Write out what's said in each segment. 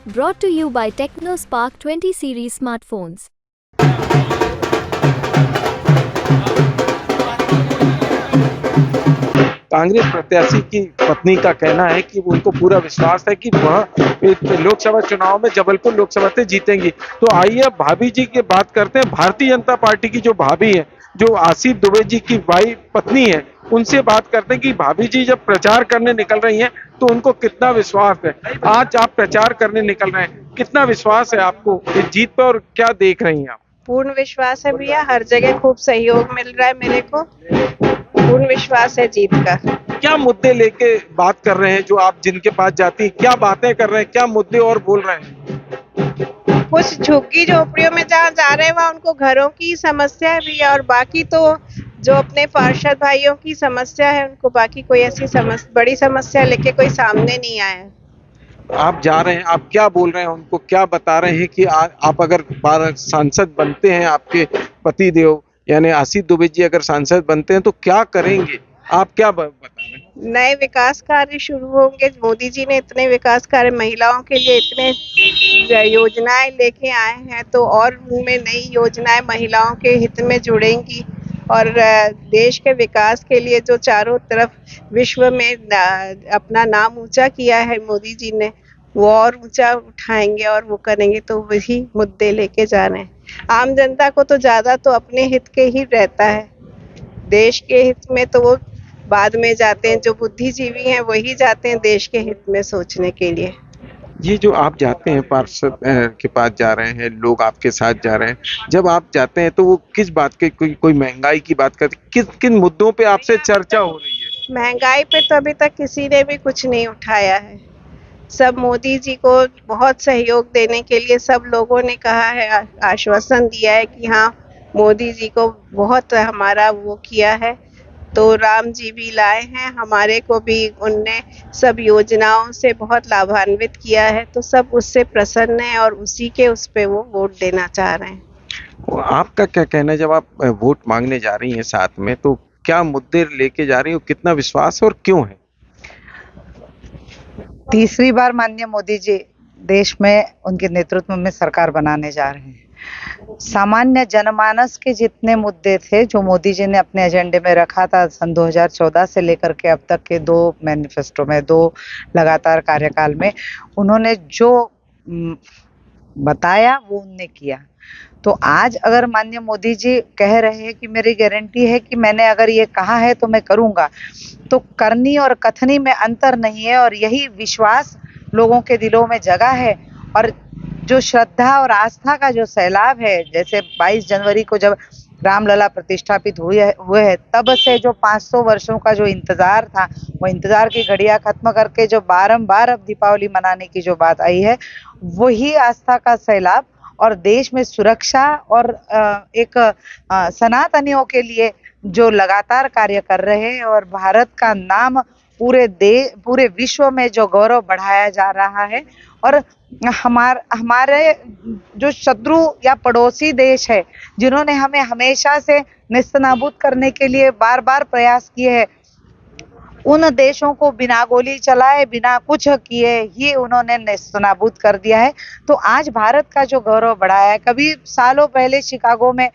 Brought to you by TechnoSpark 20 series smartphones. Congress प्रत्याशी की पत्नी का कहना है कि उनको पूरा विश्वास है कि वह लोकसभा चुनाव में जबलपुर लोकसभा से जीतेंगी। तो आइए भाभी जी की बात करते हैं। भारतीय जनता पार्टी की जो भाभी है, जो आसिफ दुबे जी की पत्नी है, उनसे बात करते हैं कि भाभी जी जब प्रचार करने निकल रही हैं तो उनको कितना विश्वास है। आज आप प्रचार करने निकल रहे हैं, कितना विश्वास है आपको इस जीत पर और क्या देख रही हैं आप? पूर्ण विश्वास है भैया, हर जगह खूब सहयोग मिल रहा है मेरे को। पूर्ण विश्वास है जीत का। क्या मुद्दे लेके बात कर रहे हैं जो आप जिनके पास जाती हैं, क्या बातें कर रहे हैं, क्या मुद्दे और बोल रहे हैं? कुछ झुग्गी झोपड़ियों में जहाँ जा रहे हैं वहाँ उनको घरों की समस्या है भैया, और बाकी तो जो अपने पार्षद भाइयों की समस्या है उनको बाकी कोई ऐसी बड़ी समस्या लेके कोई सामने नहीं आया है। आप जा रहे हैं, आप क्या बोल रहे हैं उनको, क्या बता रहे हैं कि आप अगर सांसद बनते हैं, आपके पति देव यानी आसिफ दुबे जी अगर सांसद बनते हैं तो क्या करेंगे, आप क्या बता रहे हैं? नए विकास कार्य शुरू होंगे। मोदी जी ने इतने विकास कार्य महिलाओं के लिए इतने योजनाएं लेके आए हैं, तो और उनमें नई योजनाएं महिलाओं के हित में जुड़ेंगी और देश के विकास के लिए जो चारों तरफ विश्व में अपना नाम ऊंचा किया है मोदी जी ने, वो और ऊंचा उठाएंगे और वो करेंगे। तो वही मुद्दे लेके जा रहे हैं। आम जनता को तो ज्यादा तो अपने हित के ही रहता है, देश के हित में तो वो बाद में जाते हैं। जो बुद्धिजीवी हैं वही जाते हैं देश के हित में सोचने के लिए। ये जो आप जाते हैं पार्षद के पास जा रहे हैं, लोग आपके साथ जा रहे हैं, जब आप जाते हैं तो वो किस बात के, कोई महंगाई की बात करते, किन मुद्दों पे आपसे चर्चा हो रही है? महंगाई पे तो अभी तक किसी ने भी कुछ नहीं उठाया है। सब मोदी जी को बहुत सहयोग देने के लिए सब लोगों ने कहा है, आश्वासन दिया है कि हाँ मोदी जी को बहुत हमारा वो किया है। तो राम जी भी लाए हैं, हमारे को भी उनने सब योजनाओं से बहुत लाभान्वित किया है, तो सब उससे प्रसन्न है और उसी के उस पे वो वोट देना चाह रहे हैं। आपका क्या कहना है, जब आप वोट मांगने जा रही हैं साथ में, तो क्या मुद्दे लेके जा रही हो, कितना विश्वास है और क्यों है? तीसरी बार माननीय मोदी जी देश में उनके नेतृत्व में सरकार बनाने जा रहे हैं। सामान्य जनमानस के जितने मुद्दे थे जो मोदी जी ने अपने एजेंडे में रखा था सन 2014 से लेकर के अब तक के 2 मैनिफेस्टो में, 2 लगातार कार्यकाल में उन्होंने जो बताया वो उनने किया। तो आज अगर माननीय मोदी जी कह रहे हैं कि मेरी गारंटी है कि मैंने अगर ये कहा है तो मैं करूंगा, तो करनी और कथनी में अंतर नहीं है, और यही विश्वास लोगों के दिलों में जगा है। और जो श्रद्धा और आस्था का जो सैलाब है, जैसे 22 जनवरी को जब रामलला प्रतिष्ठापित हुए हैं, तब से जो 500 वर्षों का जो इंतजार था, वो इंतजार की घड़ियां खत्म करके जो बारंबार अब दीपावली मनाने की जो बात आई है, वही आस्था का सैलाब और देश में सुरक्षा और एक सनातनियों के लिए जो लगातार कार्य कर रहे हैं और भारत का नाम पूरे विश्व में जो गौरव बढ़ाया जा रहा है। और हमारे जो शत्रु या पड़ोसी देश है, जिन्होंने हमें हमेशा से नेस्तनाबूद करने के लिए बार बार प्रयास किए हैं, उन देशों को बिना गोली चलाए, बिना कुछ किए ही उन्होंने नेस्तनाबूद कर दिया है। तो आज भारत का जो गौरव बढ़ाया है, कभी सालों पहले शिकागो में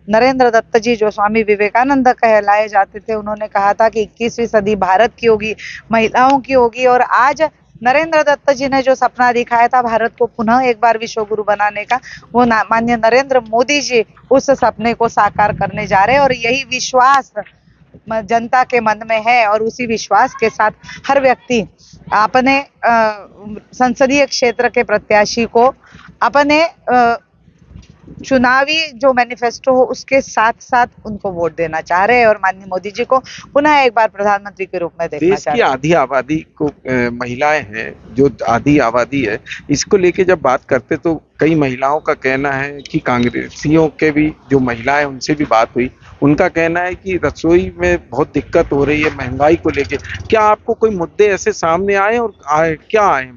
नरेंद्र दत्त जी जो स्वामी विवेकानंद कहलाए जाते थे, उन्होंने कहा था कि 21वीं सदी भारत की होगी, महिलाओं की होगी। और आज नरेंद्र दत्त जी ने जो सपना दिखाया था भारत को पुनः एक बार विश्व गुरु बनाने का, वो माननीय नरेंद्र मोदी जी उस सपने को साकार करने जा रहे हैं। और यही विश्वास जनता के मन में है, और उसी विश्वास के साथ हर व्यक्ति अपने संसदीय क्षेत्र के प्रत्याशी को अपने चुनावी जो मैनिफेस्टो हो उसके साथ साथ उनको वोट देना चाह रहे हैं और माननीय मोदी जी को पुनः एक बार प्रधानमंत्री के रूप में देखना चाह रहे हैं। देश की आधी आबादी को महिलाएं हैं, जो आधी आबादी है, इसको लेके जब बात करते तो कई महिलाओं का कहना है कि कांग्रेसियों के भी जो महिलाएं उनसे भी बात हुई, उनका कहना है कि रसोई में बहुत दिक्कत हो रही है महंगाई को लेके। क्या आपको कोई मुद्दे ऐसे सामने आए और क्या आए?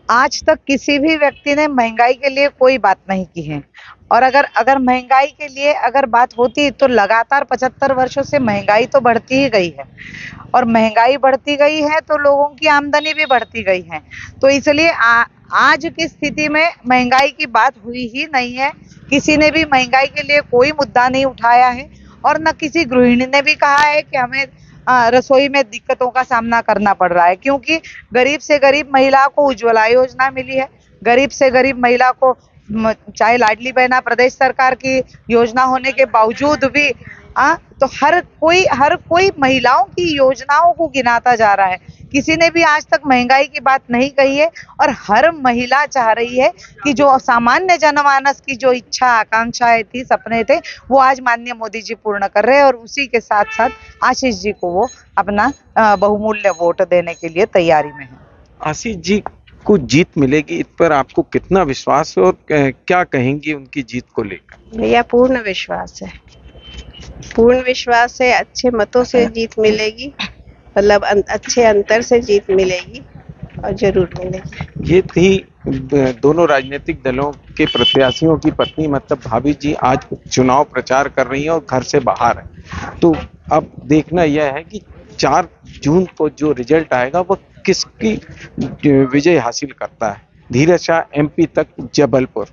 आज तक किसी भी व्यक्ति ने महंगाई के लिए कोई बात नहीं की है, और अगर महंगाई के लिए अगर बात होती तो लगातार 75 वर्षों से महंगाई तो बढ़ती ही गई है, और महंगाई बढ़ती गई है तो लोगों की आमदनी भी बढ़ती गई है। तो इसलिए आज की स्थिति में महंगाई की बात हुई ही नहीं है। किसी ने भी महंगाई के लिए कोई मुद्दा नहीं उठाया है और न किसी गृहिणी ने भी कहा है कि हमें रसोई में दिक्कतों का सामना करना पड़ रहा है, क्योंकि गरीब से गरीब महिला को उज्ज्वला योजना मिली है। गरीब से गरीब महिला को चाहे लाडली बहना प्रदेश सरकार की योजना होने के बावजूद भी तो हर कोई महिलाओं की योजनाओं को गिनाता जा रहा है। किसी ने भी आज तक महंगाई की बात नहीं कही है और हर महिला चाह रही है कि जो सामान्य जनमानस की जो इच्छा आकांक्षाएं थी, सपने थे, वो आज माननीय मोदी जी पूर्ण कर रहे हैं और उसी के साथ साथ आशीष जी को वो अपना बहुमूल्य वोट देने के लिए तैयारी में है। आशीष जी को जीत मिलेगी, इस पर आपको कितना विश्वास है और क्या कहेंगी उनकी जीत को लेकर? भैया पूर्ण विश्वास है, पूर्ण विश्वास है। अच्छे मतों से जीत मिलेगी, मतलब अच्छे अंतर से जीत मिलेगी और जरूर मिलेगी। ये थी दोनों राजनीतिक दलों के प्रत्याशियों की पत्नी, मतलब भाभी जी आज चुनाव प्रचार कर रही हैं और घर से बाहर है। तो अब देखना यह है कि 4 जून को जो रिजल्ट आएगा वो किसकी विजय हासिल करता है। धीरज शाह, MP तक, जबलपुर।